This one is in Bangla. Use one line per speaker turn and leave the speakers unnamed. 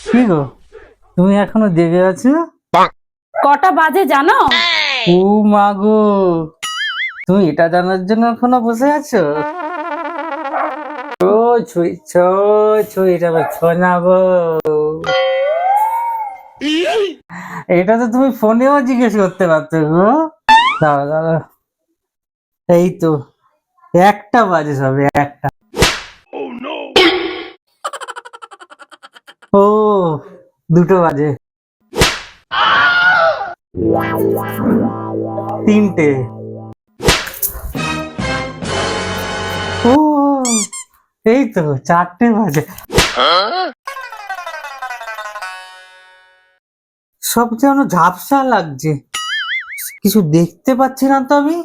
কি গো, তুমি এখনো জেগে আছো?
কটা বাজে জানো?
ও মা গো, তুমি এটা জানার জন্য এখনো বসে আছো? ও ছুঁই ছয় ছুঁই, এটা আবার ছয় না গো, এটা তো তুমি ফোনেও জিজ্ঞেস করতে পারতো গো। দাঁড়া দাঁড়া, এই তো একটা বাজে সবে একটা। ও, দুটো বাজে, তিনটে, ও এই তো চারটে বাজে। সব যেন ঝাপসা লাগছে, কিছু দেখতে পাচ্ছি না তো আমি।